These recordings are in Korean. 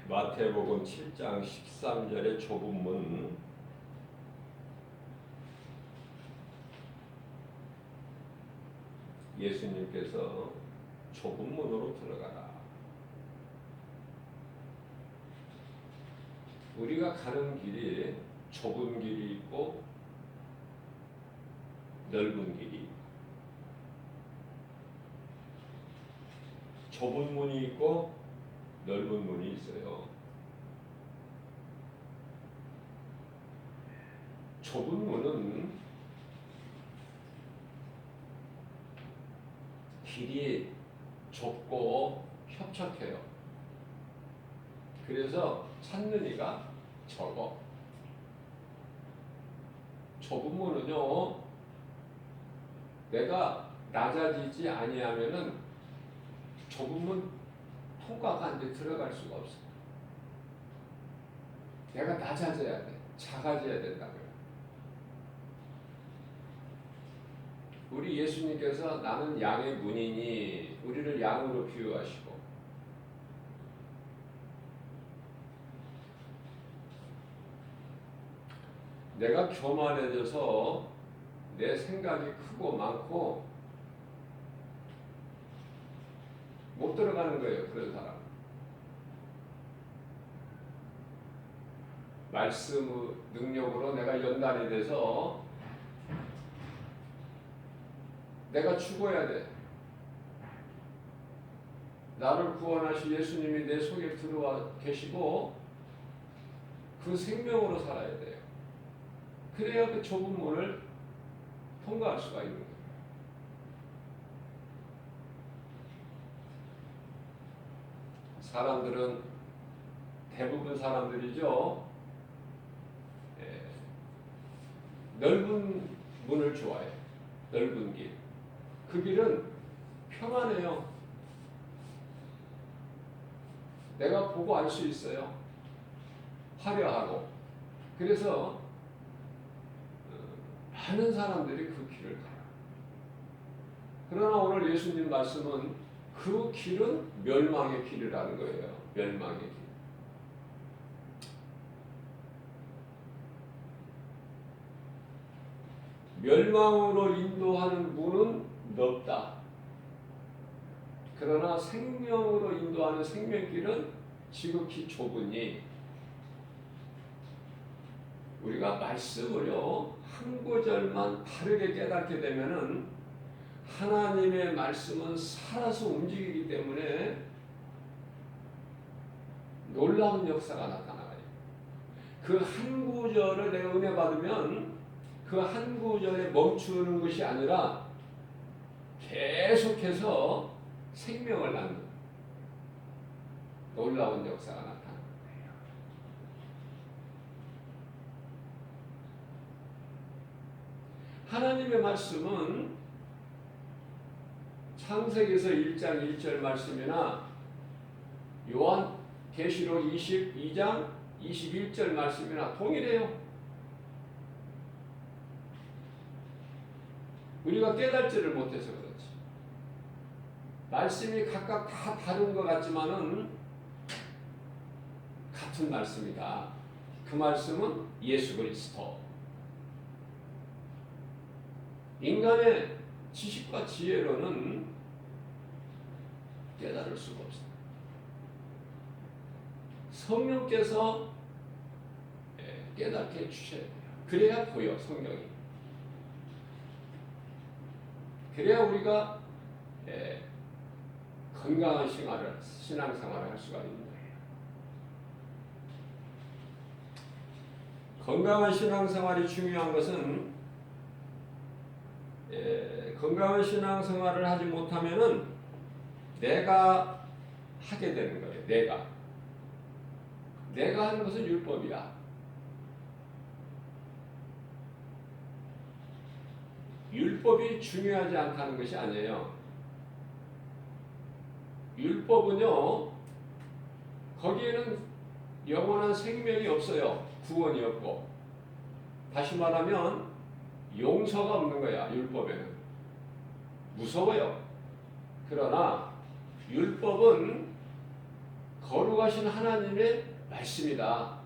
마태복음 7장 13절의 좁은 문, 예수님께서 좁은 문으로 들어가라. 우리가 가는 길이 좁은 길이 있고 넓은 길이 있고, 좁은 문이 있고 넓은 문이 있어요. 좁은 문은 길이 좁고 협착해요. 그래서 찾는 이가 적어. 좁은 문은요, 내가 낮아지지 아니하면은 좁은 문 통과가 안 돼 들어갈 수가 없어. 내가 낮아져야 돼. 작아져야 된다고요. 우리 예수님께서 나는 양의 문이니 우리를 양으로 비유하시고, 내가 교만해져서 내 생각이 크고 많고 못 들어가는 거예요. 그런 사람. 말씀 능력으로 내가 연단이 돼서 내가 죽어야 돼. 나를 구원하신 예수님이 내 속에 들어와 계시고 그 생명으로 살아야 돼요. 그래야 그 좁은 문을 통과할 수가 있는 거예요. 사람들은, 대부분 사람들이죠, 넓은 문을 좋아해요. 넓은 길. 그 길은 평안해요. 내가 보고 알 수 있어요. 화려하고. 그래서 많은 사람들이 그 길을 가요. 그러나 오늘 예수님 말씀은 그 길은 멸망의 길이라는 거예요. 멸망의 길. 멸망으로 인도하는 문은 넓다. 그러나 생명으로 인도하는 생명길은 지극히 좁으니, 우리가 말씀을요 한 구절만 바르게 깨닫게 되면은 하나님의 말씀은 살아서 움직이기 때문에 놀라운 역사가 나타나요. 그 한 구절을 내가 은혜 받으면 그 한 구절에 멈추는 것이 아니라 계속해서 생명을 낳는 놀라운 역사가 나타납니다. 하나님의 말씀은 창세기에서 1장 1절 말씀이나 요한 계시록 22장 21절 말씀이나 동일해요. 우리가 깨달지를 못해서 그렇지. 말씀이 각각 다 다른 것 같지만은 같은 말씀이다. 그 말씀은 예수 그리스도. 인간의 지식과 지혜로는 깨달을 수가 없습니다. 성령께서 깨닫게 해주셔야 돼요. 그래야 보여, 성경이. 그래야 우리가 건강한 신앙생활을 할 수가 있는 거예요. 건강한 신앙생활이 중요한 것은, 건강한 신앙생활을 하지 못하면은 내가 하게 되는 거예요. 내가 하는 것은 율법이야. 율법이 중요하지 않다는 것이 아니에요. 율법은요, 거기에는 영원한 생명이 없어요. 구원이 없고. 다시 말하면 용서가 없는 거야. 율법에는. 무서워요. 그러나 율법은 거룩하신 하나님의 말씀이다.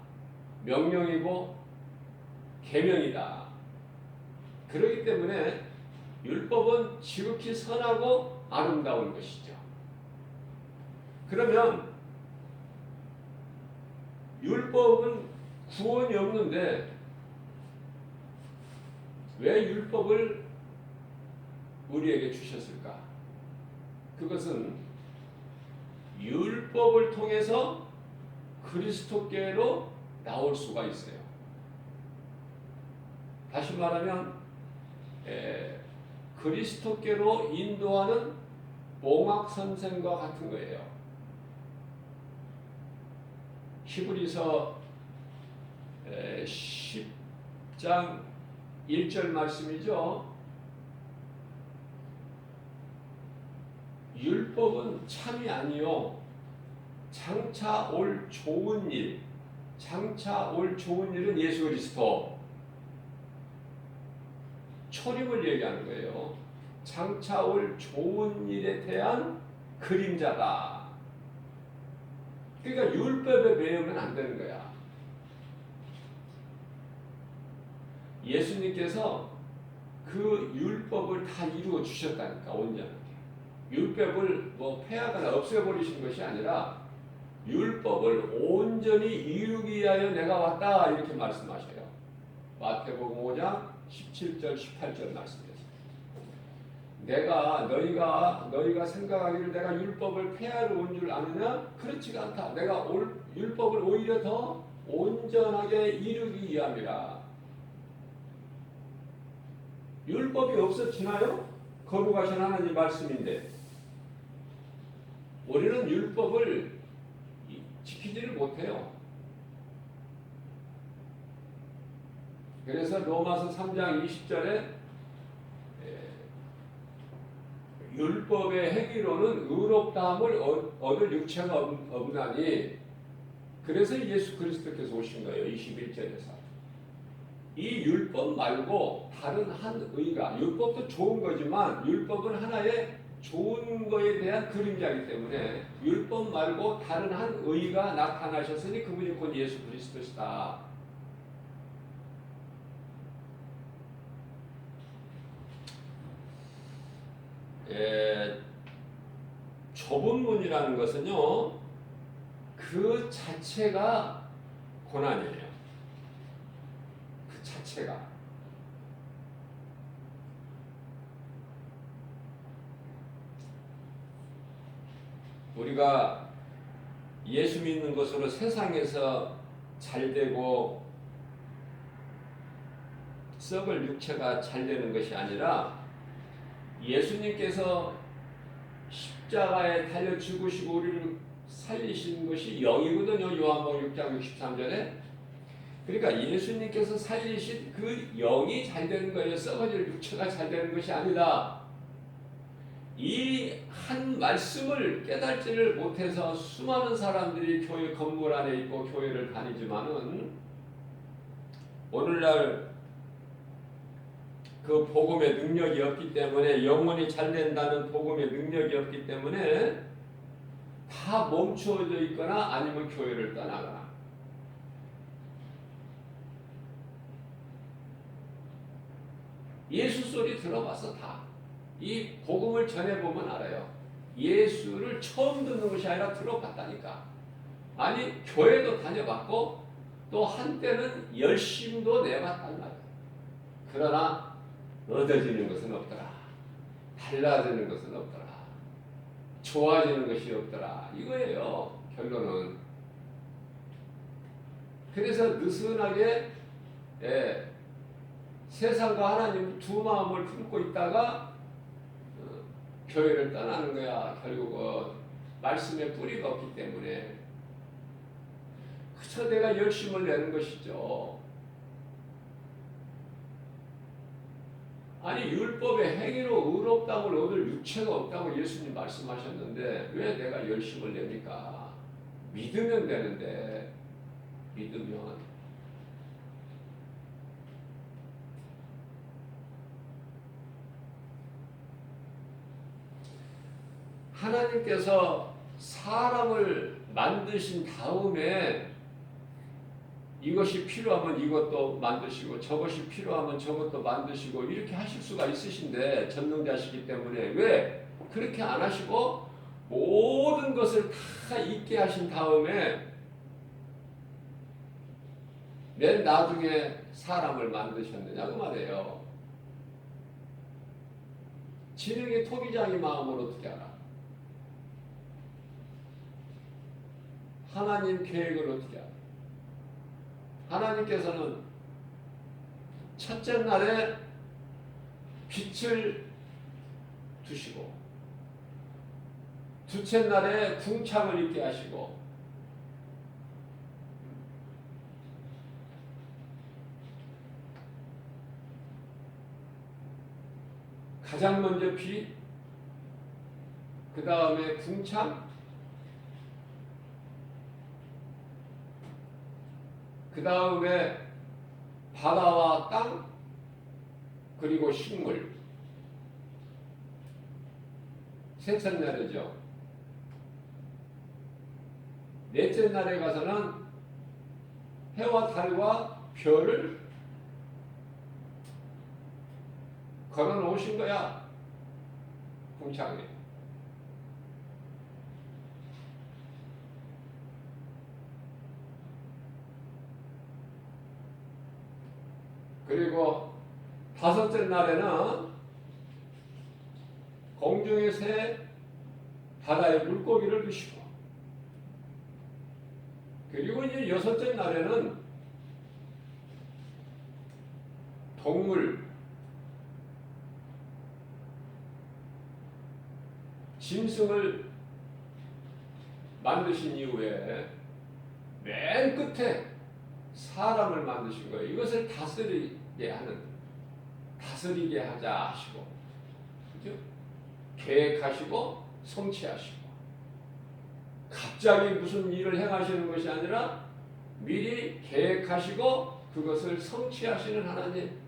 명령이고 계명이다. 그렇기 때문에 율법은 지극히 선하고 아름다운 것이죠. 그러면 율법은 구원이 없는데 왜 율법을 우리에게 주셨을까? 그것은 율법을 통해서 그리스도께로 나올 수가 있어요. 다시 말하면 그리스도께로 인도하는 봉학선생과 같은 거예요. 히브리서 10장 1절 말씀이죠. 율법은 참이 아니요 장차 올 좋은 일, 장차 올 좋은 일은 예수 그리스도, 초림을 얘기하는 거예요. 장차 올 좋은 일에 대한 그림자다. 그러니까 율법에 매우면 안 되는 거야. 예수님께서 그 율법을 다 이루어 주셨다니까. 온전하게. 율법을 뭐 폐하거나 없애버리신 것이 아니라 율법을 온전히 이루기 위하여 내가 왔다, 이렇게 말씀하셔요. 마태복음 5장 17절 18절 말씀이죠. 너희가 생각하기를 내가 율법을 폐하러 온 줄 아느냐? 그렇지가 않다. 내가 율법을 오히려 더 온전하게 이루기 위함이라. 율법이 없어지나요? 거룩하신 하나님 말씀인데 우리는 율법을 지키지를 못해요. 그래서 로마서 3장 20절에 율법의 행위로는 의롭다함을 얻을 육체가 없나니, 그래서 예수 그리스도께서 오신 거예요. 21절에서 이 율법 말고 다른 한 의가, 율법도 좋은 거지만 율법은 하나의 좋은 거에 대한 그림자이기 때문에 율법 말고 다른 한 의가 나타나셨으니 그분이 곧 예수 그리스도시다. 좁은 문이라는 것은요, 그 자체가 고난이에요. 그 자체가. 우리가 예수 믿는 것으로 세상에서 잘되고 썩을 육체가 잘되는 것이 아니라 예수님께서 십자가에 달려 죽으시고 우리를 살리신 것이 영이거든요. 요한복음 6장 63절에. 그러니까 예수님께서 살리신 그 영이 잘되는 거예요. 썩어질 육체가 잘되는 것이 아니다. 이 한 말씀을 깨닫지를 못해서 수많은 사람들이 교회 건물 안에 있고 교회를 다니지만은 오늘날 그 복음의 능력이 없기 때문에, 영혼이 잘 된다는 복음의 능력이 없기 때문에 다 멈추어져 있거나 아니면 교회를 떠나거나. 예수 소리 들어봐서 다 이 복음을 전해보면 알아요. 예수를 처음 듣는 것이 아니라 들어봤다니까. 아니 교회도 다녀봤고 또 한때는 열심도 내봤단 말이에요. 그러나 얻어지는 것은 없더라. 달라지는 것은 없더라. 좋아지는 것이 없더라. 이거예요. 결론은. 그래서 느슨하게 세상과 하나님 두 마음을 품고 있다가 교회를 떠나는 거야. 결국은 말씀에 뿌리가 없기 때문에. 그저 내가 열심을 내는 것이죠. 아니 율법의 행위로 의롭다함을 얻을 육체가 없다고 예수님 말씀하셨는데 왜 내가 열심을 냅니까? 믿으면 되는데. 믿으면. 하나님께서 사람을 만드신 다음에 이것이 필요하면 이것도 만드시고 저것이 필요하면 저것도 만드시고 이렇게 하실 수가 있으신데 전능자시기 때문에 왜 그렇게 안 하시고 모든 것을 다 있게 하신 다음에 맨 나중에 사람을 만드셨느냐 그 말이에요. 지능이 토기장이 마음을 어떻게 알아? 하나님 계획을 어떻게 알아? 하나님께서는 첫째 날에 빛을 두시고 둘째 날에 궁창을 있게 하시고 가장 먼저 빛, 그 다음에 궁창, 그 다음에 바다와 땅, 그리고 식물. 셋째 날이죠. 넷째 날에 가서는 해와 달과 별을 걸어 놓으신 거야. 궁창에. 그리고 다섯째 날에는 공중의 새, 바다의 물고기를 두시고, 그리고 이제 여섯째 날에는 동물, 짐승을 만드신 이후에 맨 끝에 사람을 만드신 거예요. 이것을 다스리게 하자 하시고, 그죠? 계획하시고 성취하시고, 갑자기 무슨 일을 행하시는 것이 아니라 미리 계획하시고 그것을 성취하시는 하나님,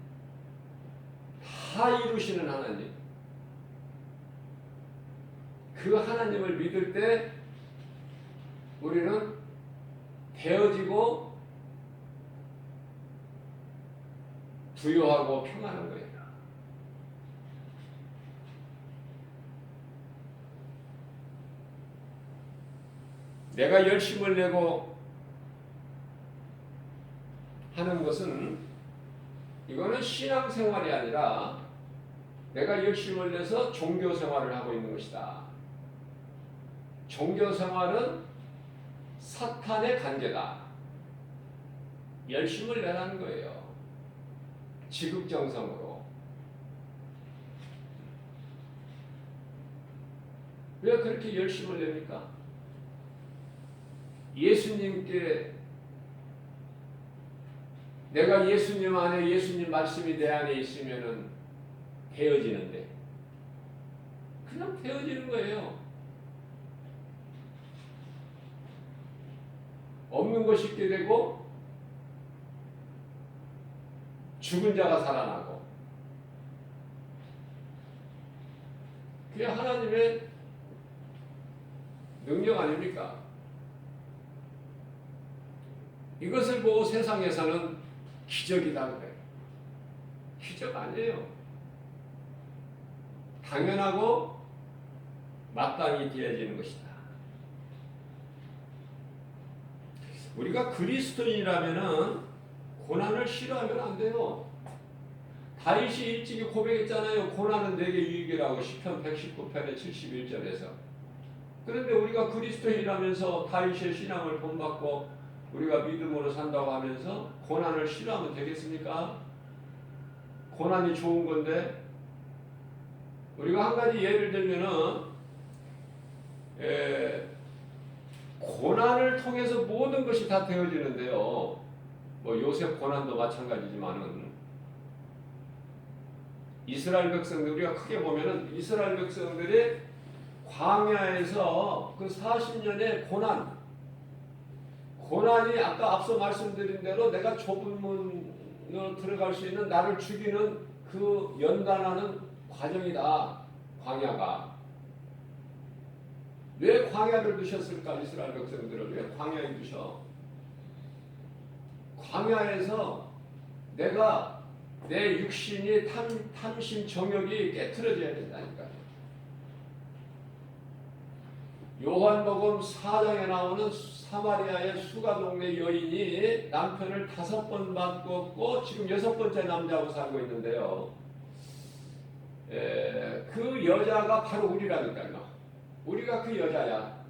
다 이루시는 하나님. 그 하나님을 믿을 때 우리는 되어지고 부유하고 평안한 거예요. 내가 열심을 내고 하는 것은 이거는 신앙생활이 아니라 내가 열심을 내서 종교생활을 하고 있는 것이다. 종교생활은 사탄의 관계다. 열심을 내라는 거예요. 지극정성으로. 왜 그렇게 열심을 냅니까? 예수님께 내가 예수님 안에 예수님 말씀이 내 안에 있으면은 되어지는데 그냥 되어지는 거예요. 없는 것이 있게 되고 죽은 자가 살아나고 그게 하나님의 능력 아닙니까? 이것을 보고 세상에서는 기적이다 그래요. 기적 아니에요. 당연하고 마땅히 되어지는 것이다. 우리가 그리스도인이라면은 고난을 싫어하면 안 돼요. 다윗이 일찍이 고백했잖아요. 고난은 내게 유익이라고 시편 119편의 71절에서. 그런데 우리가 그리스도인이라면서 다윗의 신앙을 본받고 우리가 믿음으로 산다고 하면서 고난을 싫어하면 되겠습니까? 고난이 좋은 건데 우리가 한 가지 예를 들면은 고난을 통해서 모든 것이 다 되어지는데요. 뭐 요셉 고난도 마찬가지지만은 이스라엘 백성들 우리가 크게 보면은 이스라엘 백성들이 광야에서 그 40년의 고난이 아까 앞서 말씀드린 대로 내가 좁은 문으로 들어갈 수 있는 나를 죽이는 그 연단하는 과정이다. 광야가. 왜 광야를 두셨을까? 이스라엘 백성들을 왜 광야에 두셔? 광야에서 내가 내 육신이 탐심 정욕이 깨트려져야 된다니까요. 요한복음 4장에 나오는 사마리아의 수가 동네 여인이 남편을 5번 바꿨고 지금 6번째 남자하고 살고 있는데요. 그 여자가 바로 우리라니까요. 우리가 그 여자야.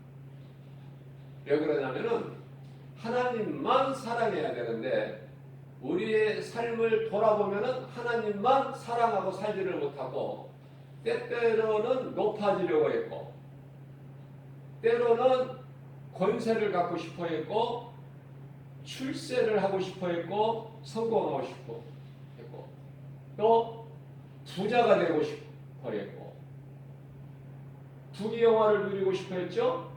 왜 그러냐면은 하나님만 사랑해야 되는데 우리의 삶을 돌아보면은 하나님만 사랑하고 살지를 못하고 때때로는 높아지려고 했고 때로는 권세를 갖고 싶어 했고 출세를 하고 싶어 했고 성공하고 싶어 했고 또 부자가 되고 싶어 했고 부귀영화를 누리고 싶어 했죠.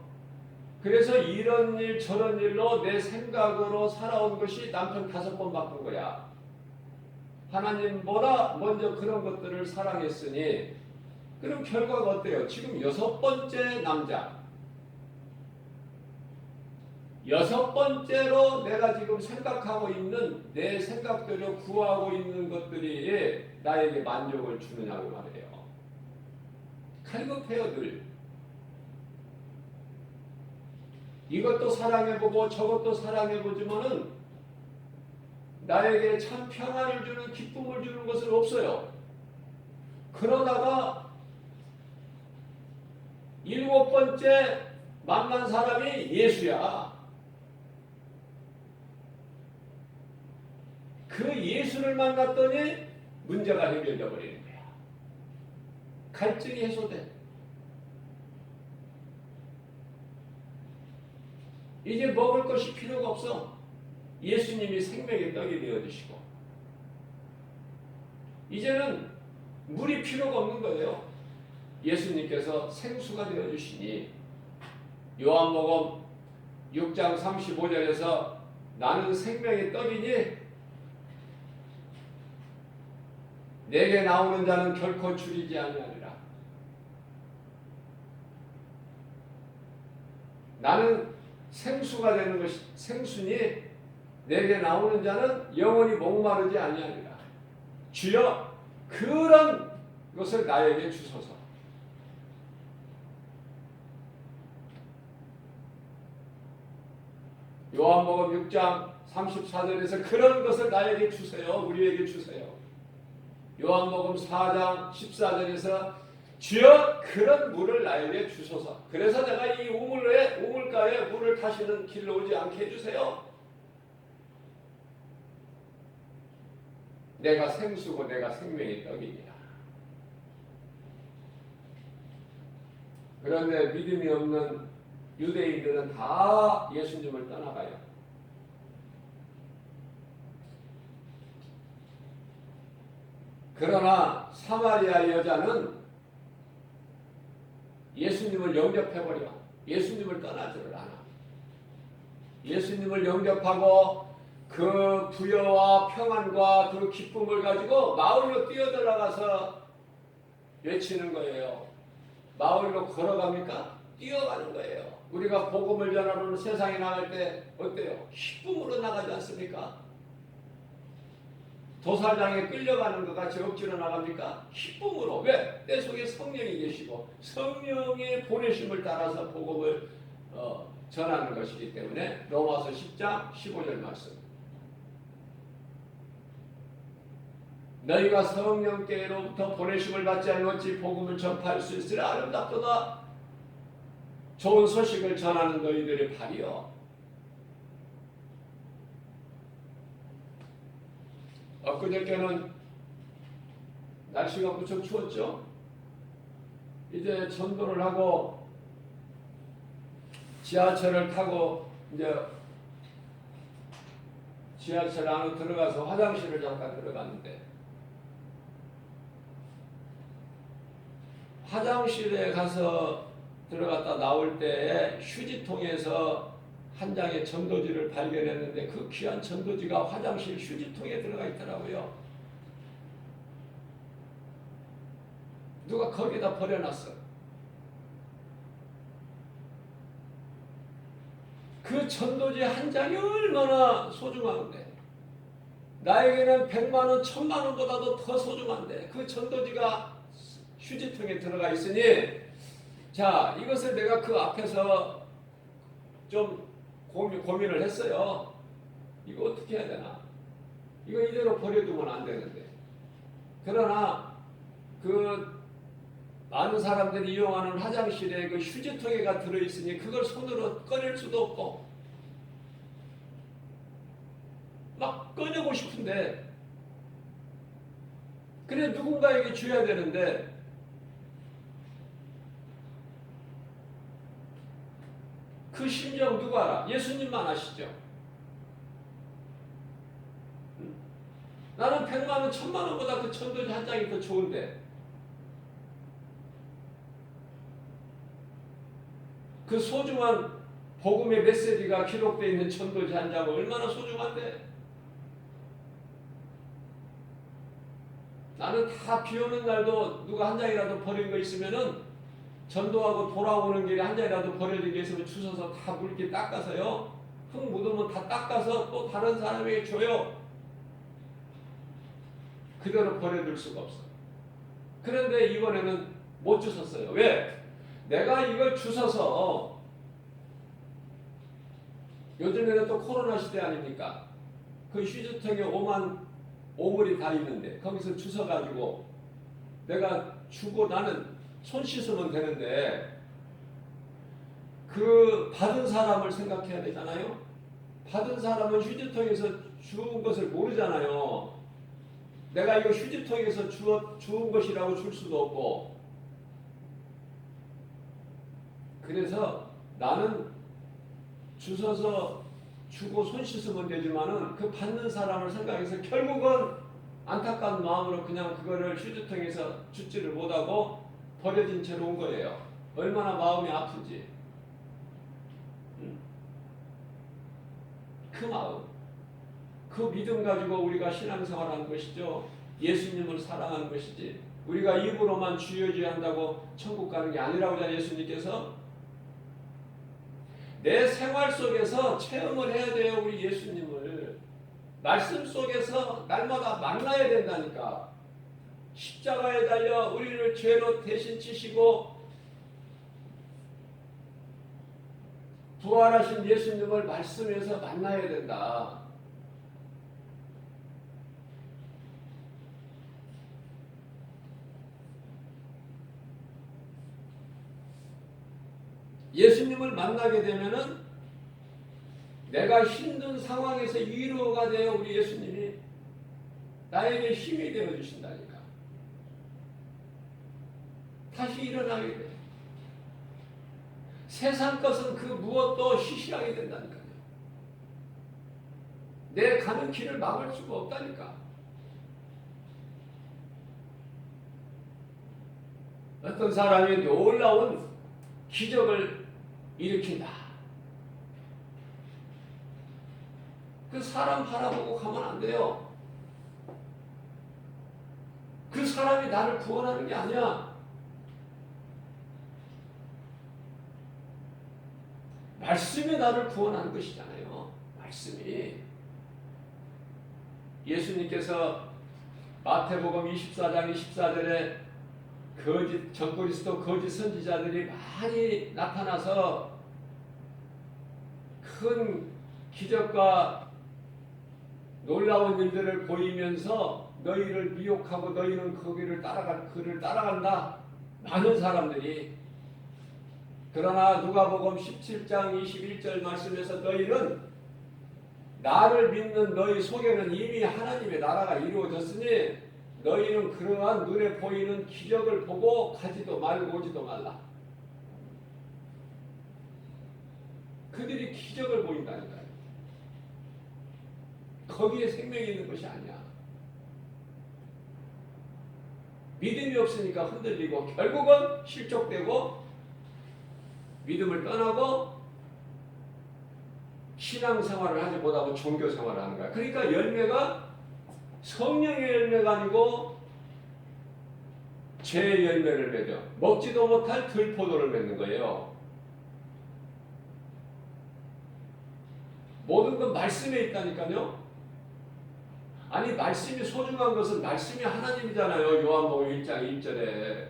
그래서 이런 일 저런 일로 내 생각으로 살아온 것이 남편 5번 바꾼 거야. 하나님보다 먼저 그런 것들을 사랑했으니 그럼 결과가 어때요? 지금 6번째 남자 6번째로 내가 지금 생각하고 있는 내 생각대로 구하고 있는 것들이 나에게 만족을 주느냐고 말해요. 갈급해요 늘. 이것도 사랑해보고 저것도 사랑해보지만은 나에게 참 평안을 주는 기쁨을 주는 것은 없어요. 그러다가 7번째 만난 사람이 예수야. 그 예수를 만났더니 문제가 해결되어 버리는 거야. 갈증이 해소돼. 이제 먹을 것이 필요가 없어. 예수님이 생명의 떡이 되어주시고 이제는 물이 필요가 없는 거예요. 예수님께서 생수가 되어주시니 요한복음 6장 35절에서 나는 생명의 떡이니 내게 나오는 자는 결코 줄이지 아니하리라. 나는 생수가 되는 것이 생수니 내게 나오는 자는 영원히 목마르지 아니하리라. 주여 그런 것을 나에게 주소서. 요한복음 6장 34절에서 그런 것을 나에게 주세요. 우리에게 주세요. 요한복음 4장 14절에서 주여 그런 물을 나에게 주소서. 그래서 내가 이 우물가에 물을 타시는 길로 오지 않게 해주세요. 내가 생수고 내가 생명의 떡이니라. 그런데 믿음이 없는 유대인들은 다 예수님을 떠나가요. 그러나 사마리아 여자는 예수님을 영접해버려. 예수님을 떠나지를 않아. 예수님을 영접하고 그 부여와 평안과 그 기쁨을 가지고 마을로 뛰어들어가서 외치는 거예요. 마을로 걸어갑니까? 뛰어가는 거예요. 우리가 복음을 전하러 세상에 나갈 때 어때요? 기쁨으로 나가지 않습니까? 도살장에 끌려가는 것 같이 억지로 나갑니까? 기쁨으로. 왜? 내 속에 성령이 계시고 성령의 보내심을 따라서 복음을 전하는 것이기 때문에 로마서 10장 15절 말씀. 너희가 성령께로부터 보내심을 받지 않았지 복음을 전파할 수 있으라. 아름답도다. 좋은 소식을 전하는 너희들의 발이요. 엊그저께는 날씨가 무척 추웠죠. 이제 전도를 하고 지하철을 타고 이제 지하철 안으로 들어가서 화장실을 잠깐 들어갔는데 화장실에 가서 들어갔다 나올 때 휴지통에서 한 장의 전도지를 발견했는데 그 귀한 전도지가 화장실 휴지통에 들어가 있더라고요. 누가 거기다 버려놨어. 그 전도지 한 장이 얼마나 소중한데, 나에게는 100만 원, 1000만 원보다도 더 소중한데 그 전도지가 휴지통에 들어가 있으니, 자, 이것을 내가 그 앞에서 좀 고민을 했어요. 이거 어떻게 해야 되나? 이거 이대로 버려두면 안 되는데. 그러나 그 많은 사람들이 이용하는 화장실에 그 휴지통에가 들어있으니 그걸 손으로 꺼낼 수도 없고 막 꺼내고 싶은데, 그래 누군가에게 줘야 되는데 그 심정 누가 알아? 예수님만 아시죠? 나는 100만 원, 1000만 원보다 그 전도지 한 장이 더 좋은데, 그 소중한 복음의 메시지가 기록되어 있는 전도지 한 장은 얼마나 소중한데, 나는 다 비 오는 날도 누가 한 장이라도 버린 거 있으면은 전도하고 돌아오는 길에 한 장이라도 버려진 게 있으면 주워서 다 물기 닦아서요, 흙 묻으면 다 닦아서 또 다른 사람에게 줘요. 그대로 버려둘 수가 없어. 그런데 이번에는 못 주웠어요. 왜? 내가 이걸 주워서, 요즘에는 또 코로나 시대 아닙니까? 그 휴지통에 오만 오물이 다 있는데 거기서 주워가지고 내가 주고 나는 손 씻으면 되는데, 그 받은 사람을 생각해야 되잖아요. 받은 사람은 휴지통에서 주운 것을 모르잖아요. 내가 이거 휴지통에서 주운 것이라고 줄 수도 없고. 그래서 나는 주워서 주고 손 씻으면 되지만은 그 받는 사람을 생각해서 결국은 안타까운 마음으로 그냥 그거를 휴지통에서 주지를 못하고 버려진 채로 온 거예요. 얼마나 마음이 아픈지. 그 마음, 그 믿음 가지고 우리가 신앙생활하는 것이죠. 예수님을 사랑하는 것이지, 우리가 입으로만 주여주여 한다고 천국 가는 게 아니라고 하잖아요. 예수님께서 내 생활 속에서 체험을 해야 돼요. 우리 예수님을 말씀 속에서 날마다 만나야 된다니까. 십자가에 달려 우리를 죄로 대신 치시고 부활하신 예수님을 말씀에서 만나야 된다. 예수님을 만나게 되면은 내가 힘든 상황에서 위로가 되어 우리 예수님이 나에게 힘이 되어 주신다니까. 다시 일어나게 돼. 세상 것은 그 무엇도 시시하게 된다니까요. 내 가는 길을 막을 수가 없다니까. 어떤 사람이 놀라운 기적을 일으킨다. 그 사람 바라보고 가면 안 돼요. 그 사람이 나를 구원하는 게 아니야. 말씀이 나를 구원하는 것이잖아요. 말씀이. 예수님께서 마태복음 24장 24절에 거짓 적그리스도 거짓 선지자들이 많이 나타나서 큰 기적과 놀라운 일들을 보이면서 너희를 미혹하고 너희는 그를 따라간다. 많은 사람들이. 그러나 누가복음 17장 21절 말씀에서 너희는 나를 믿는 너희 속에는 이미 하나님의 나라가 이루어졌으니 너희는 그러한 눈에 보이는 기적을 보고 가지도 말고 오지도 말라. 그들이 기적을 보인다니까요. 거기에 생명이 있는 것이 아니야. 믿음이 없으니까 흔들리고 결국은 실족되고 믿음을 떠나고 신앙생활을 하지 못하고 종교생활을 하는 거야. 그러니까 열매가 성령의 열매가 아니고 죄의 열매를 맺어 먹지도 못할 들포도를 맺는 거예요. 모든 건 말씀에 있다니까요. 아니 말씀이 소중한 것은 말씀이 하나님이잖아요. 요한복음 1장 1절에.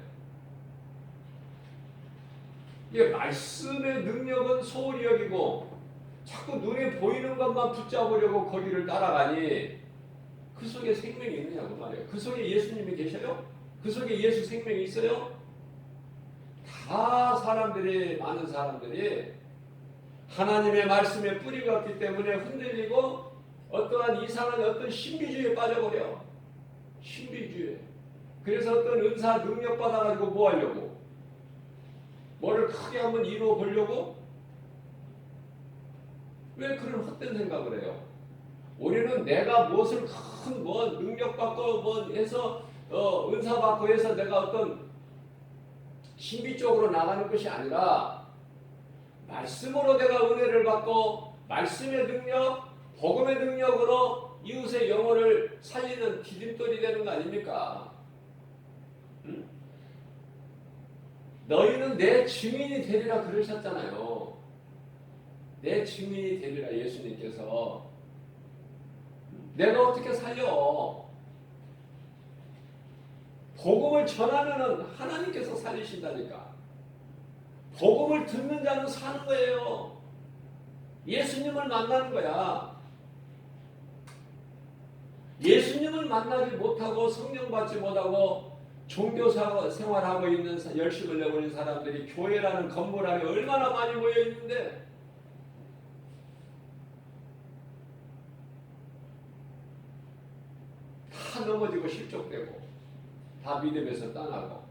이게 말씀의 능력은 소홀히 여기고 자꾸 눈에 보이는 것만 붙잡으려고 거기를 따라가니 그 속에 생명이 있느냐고 말이에요. 그 속에 예수님이 계셔요? 그 속에 예수 생명이 있어요? 다 많은 사람들이 하나님의 말씀에 뿌리가 없기 때문에 흔들리고 어떠한 이상한 어떤 신비주의에 빠져버려. 신비주의. 그래서 어떤 은사 능력 받아가지고 뭐 하려고? 뭐를 크게 한번 이루어 보려고? 왜 그런 헛된 생각을 해요? 우리는 내가 무엇을 큰 뭐 능력 받고 뭐 해서 은사 받고 해서 내가 어떤 신비 쪽으로 나가는 것이 아니라 말씀으로 내가 은혜를 받고 말씀의 능력, 복음의 능력으로 이웃의 영혼을 살리는 디딤돌이 되는 거 아닙니까? 응? 너희는 내 증인이 되리라 그러셨잖아요. 내 증인이 되리라 예수님께서. 내가 어떻게 살려? 복음을 전하면은 하나님께서 살리신다니까. 복음을 듣는 자는 사는 거예요. 예수님을 만나는 거야. 예수님을 만나지 못하고 성령 받지 못하고 종교 생활하고 있는 열심을 내고 있는 사람들이 교회라는 건물 안에 얼마나 많이 모여 있는데 다 넘어지고 실족되고 다 믿음에서 떠나고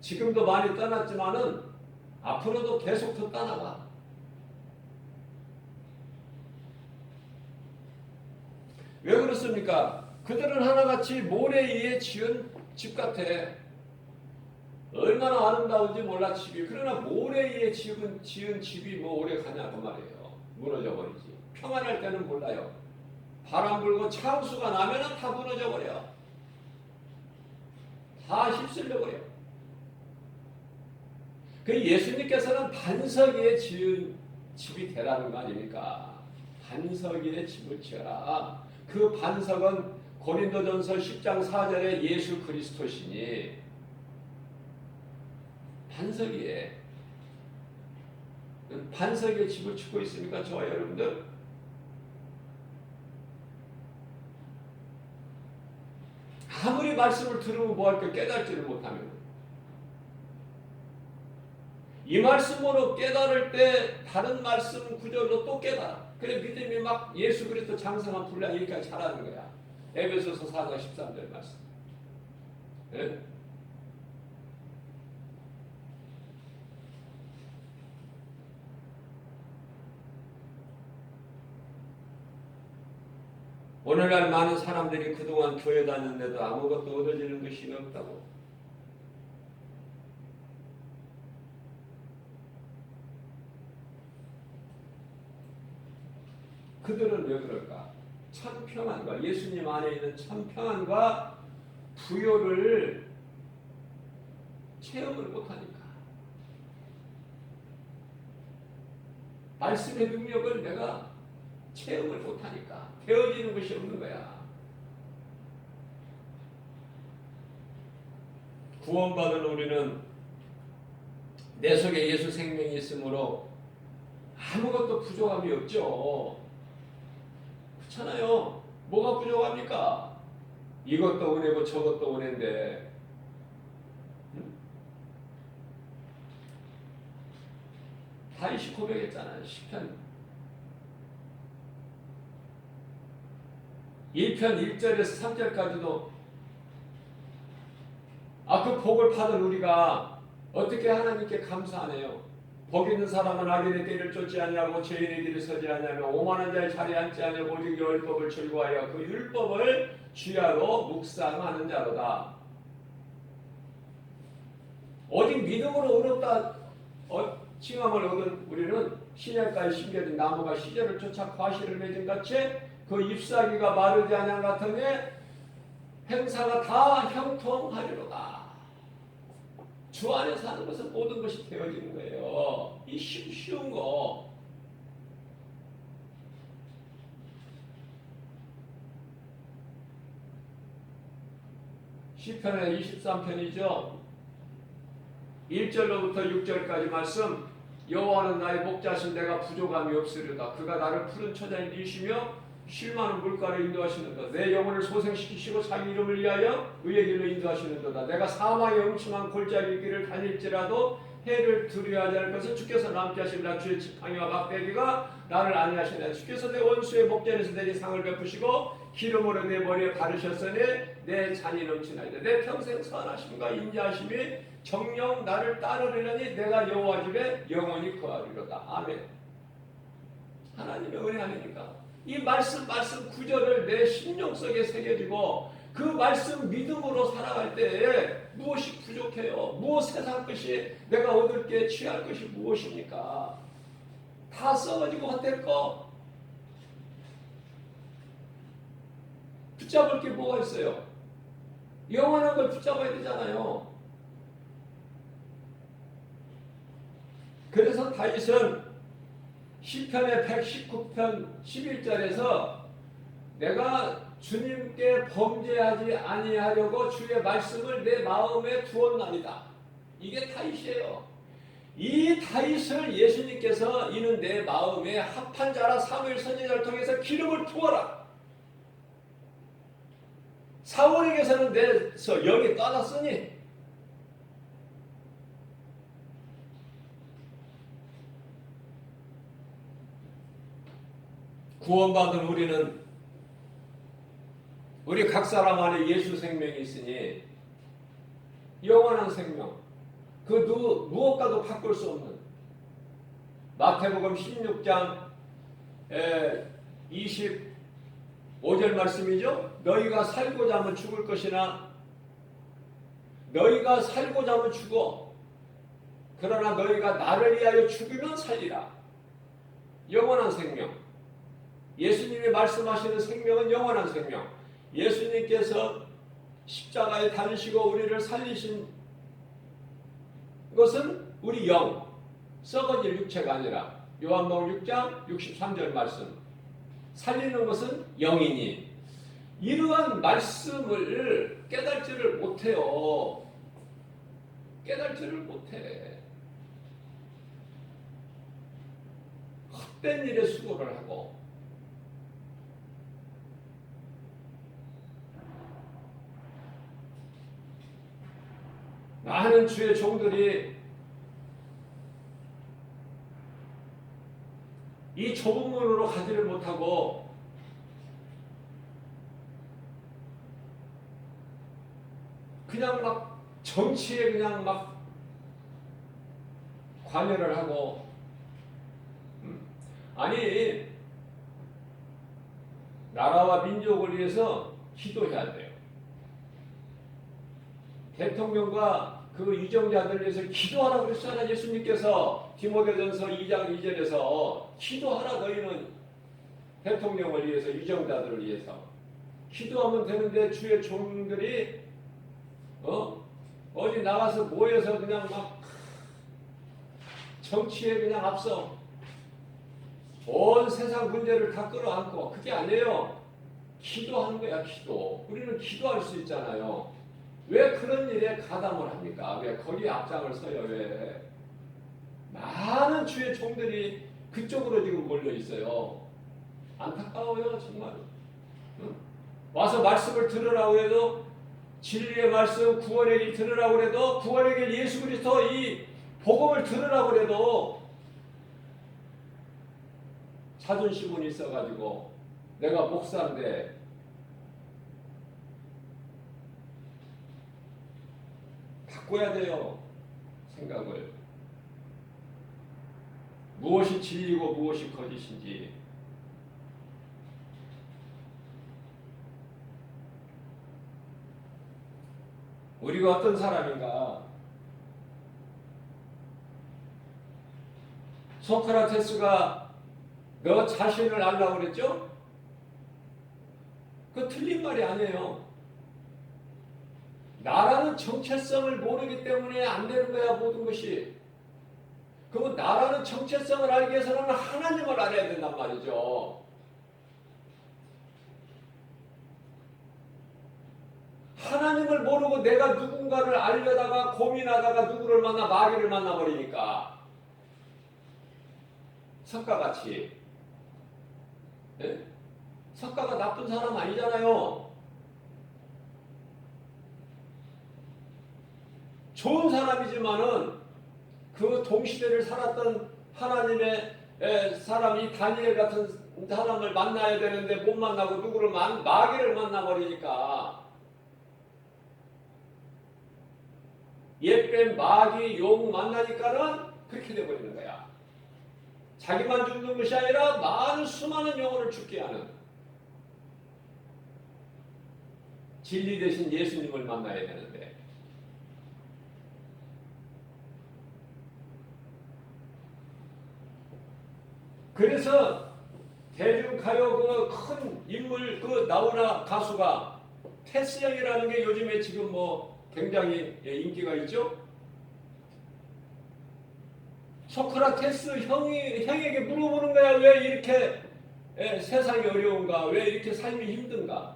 지금도 많이 떠났지만은 앞으로도 계속 더 떠나가. 왜 그렇습니까? 그들은 하나같이 모래 위에 지은 집 같아. 얼마나 아름다운지 몰라 집이. 그러나 모래 위에 지은 집이 뭐 오래 가냐고 말이에요. 무너져 버리지. 평안할 때는 몰라요. 바람 불고 창수가 나면은 다 무너져 버려. 다 휩쓸려 버려. 그 예수님께서는 반석 위에 지은 집이 되라는 거 아닙니까? 반석 위에 집을 지어라. 그 반석은 고린도전서 10장 4절에 예수 그리스도시니 반석 위에 집을 짓고 있습니까? 저와 여러분들? 아무리 말씀을 들으면 뭐할까 깨달지를 못하면 이 말씀으로 깨달을 때 다른 말씀 구절로 또 깨달아. 그래 믿음이 막 예수 그리스도 장성한 분량 여기까지 잘하는 거야. 에베소서 4장 13절 말씀. 네? 오늘날 많은 사람들이 그동안 교회 다녔는데도 아무것도 얻어지는 것이 없다고. 그들은 왜 그럴까? 참 평안과 예수님 안에 있는 참 평안과 부요를 체험을 못하니까. 말씀의 능력을 내가 체험을 못하니까 되어지는 것이 없는 거야. 구원받은 우리는 내 속에 예수 생명이 있으므로 아무것도 부족함이 없죠. 그렇잖아요. 뭐가 부족합니까? 이것도 은혜고 저것도 은혜인데 다윗이 고백했잖아요. 시편 1편 1절에서 3절까지도 그 복을 받은 우리가 어떻게 하나님께 감사하네요. 복 있는 사람은 악인의 길을 쫓지 아니하고 죄인의 길을 서지 아니하며 오만한 자의 자리에 앉지 아니하고 오직 율법을 즐거워하여 그 율법을 주야로 묵상하는 자로다. 오직 믿음으로 의롭다 칭함을 얻은 우리는 신약까지 심겨진 나무가 시절을 쫓아 과실을 맺은 같이 그 잎사귀가 마르지 아니한 같으니 행사가 다 형통하리로다. 주 안에 사는 것은 모든 것이 되어지는 거예요. 이 쉬운 거. 시편의 23편이죠. 1절로부터 6절까지 말씀. 여호와는 나의 목자신 내가 부족함이 없으리로다. 그가 나를 푸른 초장에 이시며 쉴 만한 물가로 인도하시는도다. 내 영혼을 소생시키시고 자기 이름을 위하여 의의 길로 인도하시는도다. 내가 사망의 음침한 골짜기 길을 다닐지라도 해를 두려워하지 않을 것은 주께서 남게 하시리라. 주의 지팡이와 막대기가 나를 안위하시나이다. 주께서 내 원수의 목전에서 내게 상을 베푸시고 기름으로 내 머리에 바르셨으니 내 잔이 넘치나이다. 내 평생 선하심과 인자하심이 정녕 나를 따르리니 내가 여호와 집에 영원히 거하리로다. 아멘. 하나님의 은혜 아닙니까? 이 말씀 구절을 내 심령 속에 새겨지고 그 말씀 믿음으로 살아갈 때에 무엇이 부족해요? 무엇 세상 것이 내가 얻을 게 취할 것이 무엇입니까? 다 써가지고 헛될 거 붙잡을 게 뭐가 있어요? 영원한 걸 붙잡아야 되잖아요. 그래서 다윗은 시편의 119편 11절에서 내가 주님께 범죄하지 아니하려고 주의 말씀을 내 마음에 두었나이다. 이게 다윗이에요. 이 다윗을 예수님께서 이는 내 마음에 합한 자라 사무엘 선지자를 통해서 기름을 부어라. 사울에게서는 내서 영이 떠났으니 구원받은 우리 각 사람 안에 예수 생명이 있으니 영원한 생명, 그 무엇과도 바꿀 수 없는 마태복음 16장 25절 말씀이죠. 너희가 살고자 하면 죽을 것이나 너희가 살고자 하면 죽어. 그러나 너희가 나를 위하여 죽으면 살리라. 영원한 생명. 예수님이 말씀하시는 생명은 영원한 생명. 예수님께서 십자가에 달리시고 우리를 살리신 것은 우리 영, 썩어질 육체가 아니라 요한복음 6장 63절 말씀. 살리는 것은 영이니 이러한 말씀을 깨달지를 못해요. 깨달지를 못해. 헛된 일에 수고를 하고 많은 주의 종들이 이 좁은 문으로 가지를 못하고 그냥 막 정치에 그냥 막 관여를 하고 아니 나라와 민족을 위해서 기도해야 돼요. 대통령과 그 유정자들을 위해서 기도하라고 그랬잖아요. 예수님께서 디모데전서 2장 2절에서 기도하라. 너희는 대통령을 위해서 유정자들을 위해서 기도하면 되는데 주의 종들이 어디 나가서 모여서 그냥 막 정치에 그냥 앞서 온 세상 문제를 다 끌어안고 그게 아니에요. 기도하는 거야. 기도. 우리는 기도할 수 있잖아요. 왜 그런 일에 가담을 합니까? 왜 거기에 앞장을 서요? 왜? 많은 주의 종들이 그쪽으로 지금 몰려 있어요. 안타까워요, 정말. 응? 와서 말씀을 들으라고 해도 진리의 말씀, 구원의 길 들으라고 해도 구원의 길 예수 그리스도 이 복음을 들으라고 해도 자존심은 있어가지고 내가 목사인데 바꿔야 돼요. 생각을. 무엇이 진리고 무엇이 거짓인지. 우리가 어떤 사람인가? 소크라테스가 너 자신을 알라고 그랬죠? 그 틀린 말이 아니에요. 나라는 정체성을 모르기 때문에 안 되는 거야, 모든 것이. 그러면 나라는 정체성을 알기 위해서는 하나님을 알아야 된단 말이죠. 하나님을 모르고 내가 누군가를 알려다가 고민하다가 누구를 만나 마귀를 만나버리니까 석가같이, 예? 석가가 나쁜 사람 아니잖아요. 좋은 사람이지만은 그 동시대를 살았던 하나님의 사람이 다니엘 같은 사람을 만나야 되는데 못 만나고 누구를 마귀를 만나버리니까 옛뱀 마귀 용 만나니까는 그렇게 돼버리는 거야. 자기만 죽는 것이 아니라 많은 수많은 영혼을 죽게 하는 진리 대신 예수님을 만나야 되는데 그래서 대중가요 그 큰 인물 그 나훈아 가수가 테스 형이라는 게 요즘에 지금 뭐 굉장히 인기가 있죠. 소크라테스 형에게 물어보는 거야. 왜 이렇게 세상이 어려운가? 왜 이렇게 삶이 힘든가?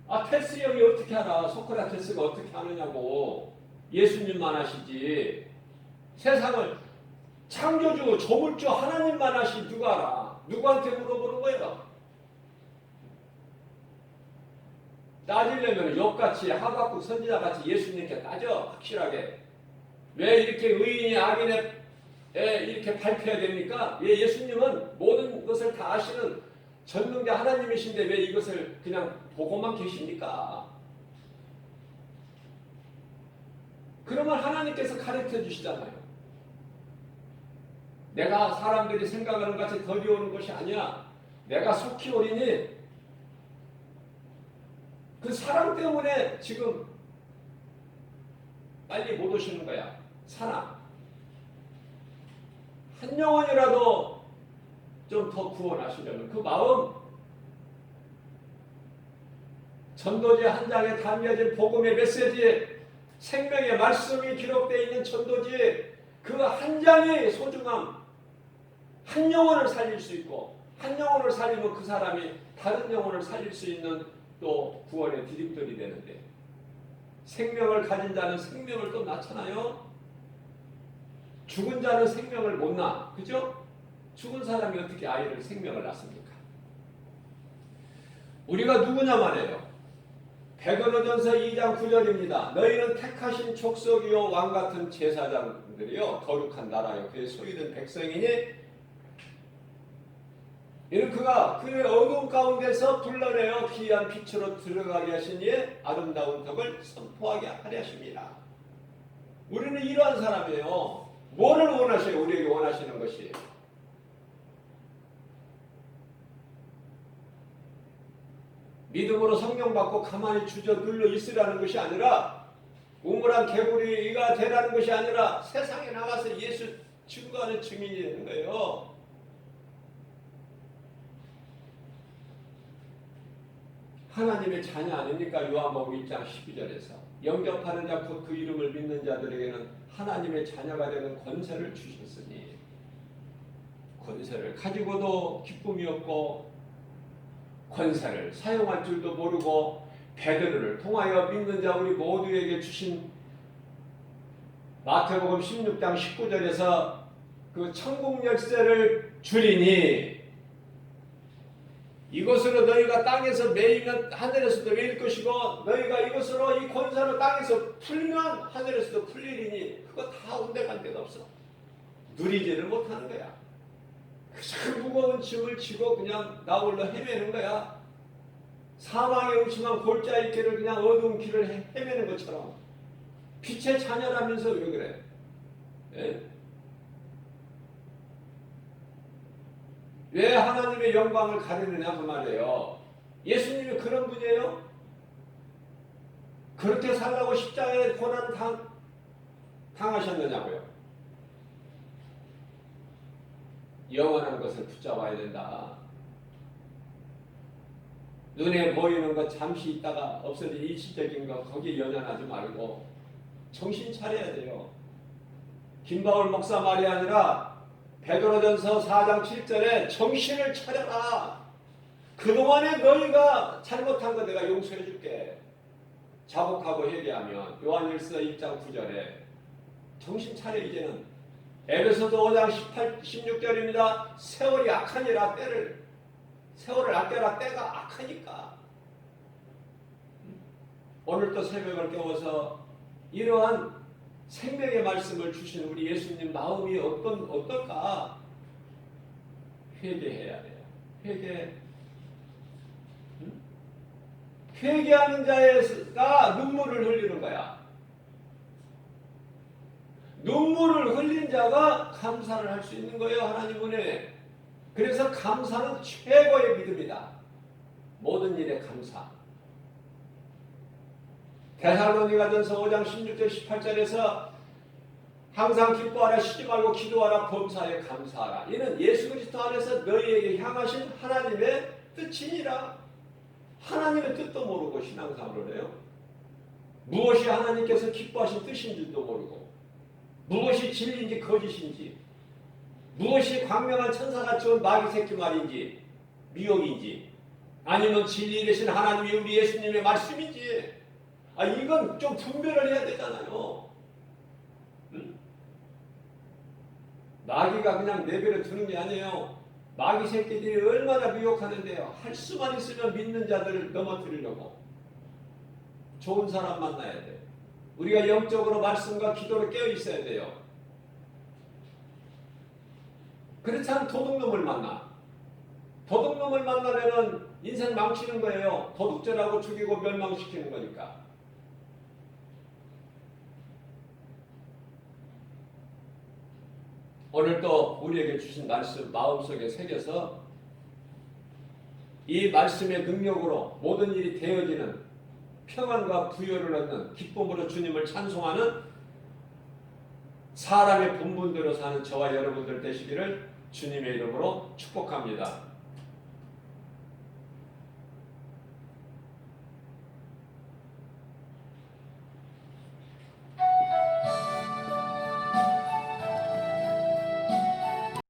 아, 테스 형이 어떻게 알아? 소크라테스가 어떻게 하느냐고. 예수님만 하시지. 세상을 창조주, 조물주 하나님만 하시 누가 알아? 누구한테 물어보는 거예요? 따지려면 욥같이 하박국 선지자같이 예수님께 따져 확실하게. 왜 이렇게 의인이 악인에 이렇게 발표해야 됩니까? 왜 예수님은 모든 것을 다 아시는 전능자 하나님이신데 왜 이것을 그냥 보고만 계십니까? 그러면 하나님께서 가르쳐 주시잖아요. 내가 사람들이 생각하는 것 같이 덜이 오는 것이 아니야. 내가 속히 오리니 그 사랑 때문에 지금 빨리 못 오시는 거야. 사랑. 한 영혼이라도 좀 더 구원하시려면 그 마음, 전도지 한 장에 담겨진 복음의 메시지, 생명의 말씀이 기록되어 있는 전도지 그 한 장의 소중함, 한 영혼을 살릴 수 있고 한 영혼을 살리면 그 사람이 다른 영혼을 살릴 수 있는 또 구원의 디딤돌이 되는데 생명을 가진 자는 생명을 또 낳잖아요. 죽은 자는 생명을 못 낳아. 그죠? 죽은 사람이 어떻게 아이를 생명을 낳습니까? 우리가 누구냐 말이에요. 베드로전서 2장 9절입니다. 너희는 택하신 족속이요 왕같은 제사장들이요 거룩한 나라요 그의 소유된 백성이니 이는 그가 그의 어두운 가운데서 불러내어 귀한 빛으로 들어가게 하신 이의 아름다운 덕을 선포하게 하려 하십니다. 우리는 이러한 사람이에요. 뭐를 원하셔요? 우리에게 원하시는 것이. 믿음으로 성령 받고 가만히 주저 눌러 있으라는 것이 아니라 우물한 개구리가 되라는 것이 아니라 세상에 나가서 예수 증거하는 증인이 되는 거예요. 하나님의 자녀 아닙니까? 요한복음 1장 12절에서 영접하는 자 곧 그 이름을 믿는 자들에게는 하나님의 자녀가 되는 권세를 주셨으니 권세를 가지고도 기쁨이 없고 권세를 사용할 줄도 모르고 베드로를 통하여 믿는 자 우리 모두에게 주신 마태복음 16장 19절에서 그 천국 열쇠를 주리니 이것으로 너희가 땅에서 매이면 하늘에서도 매일 것이고 너희가 이것으로 이 권세로 땅에서 풀면 하늘에서도 풀리리니 그거 다 온데간 데가 없어. 누리지를 못하는 거야. 그 무거운 짐을 지고 그냥 나 홀로 헤매는 거야. 사망의 음침한 골짜기 길을 그냥 어두운 길을 헤매는 것처럼 빛의 자녀라면서 왜 그래? 예? 왜 하나님의 영광을 가리느냐 그 말이에요. 예수님이 그런 분이에요? 그렇게 살라고 십자가에 고난을 당하셨느냐고요. 영원한 것을 붙잡아야 된다. 눈에 보이는 것 잠시 있다가 없어진 일시적인 것 거기에 연연하지 말고 정신 차려야 돼요. 김바울 목사 말이 아니라 베드로전서 4장 7절에 정신을 차려라. 그동안에 너희가 잘못한 거 내가 용서해 줄게. 자복하고 회개하면 요한일서 1장 9절에 정신 차려 이제는. 에베소서 5장 16절입니다. 세월이 악하니라 세월을 아껴라. 때가 악하니까. 오늘도 새벽을 깨워서 이러한 생명의 말씀을 주신 우리 예수님 마음이 어떨까? 회개해야 돼요. 회개하는 자가 눈물을 흘리는 거야. 눈물을 흘린 자가 감사를 할 수 있는 거예요. 하나님 은혜. 그래서 감사는 최고의 믿음이다. 모든 일에 감사. 데살로니가전서 5장 16절 18절에서 항상 기뻐하라, 쉬지 말고 기도하라, 범사에 감사하라. 이는 예수 그리스도 안에서 너희에게 향하신 하나님의 뜻이니라. 하나님의 뜻도 모르고 신앙생활을 해요. 무엇이 하나님께서 기뻐하신 뜻인지도 모르고, 무엇이 진리인지 거짓인지, 무엇이 광명한 천사같이 온 마귀 새끼 말인지 미혹인지, 아니면 진리 되신 하나님이 우리 예수님의 말씀인지, 이건 좀 분별을 해야 되잖아요. 마귀가 그냥 내버려 두는 게 아니에요. 마귀 새끼들이 얼마나 미혹하는데요. 할 수만 있으면 믿는 자들을 넘어뜨리려고. 좋은 사람 만나야 돼. 우리가 영적으로 말씀과 기도로 깨어 있어야 돼요. 그렇지 않으면 도둑놈을 만나. 도둑놈을 만나면은 인생 망치는 거예요. 도둑질하고 죽이고 멸망시키는 거니까. 오늘도 우리에게 주신 말씀 마음속에 새겨서 이 말씀의 능력으로 모든 일이 되어지는 평안과 부요를 얻는 기쁨으로 주님을 찬송하는 사람의 본분대로 사는 저와 여러분들 되시기를 주님의 이름으로 축복합니다.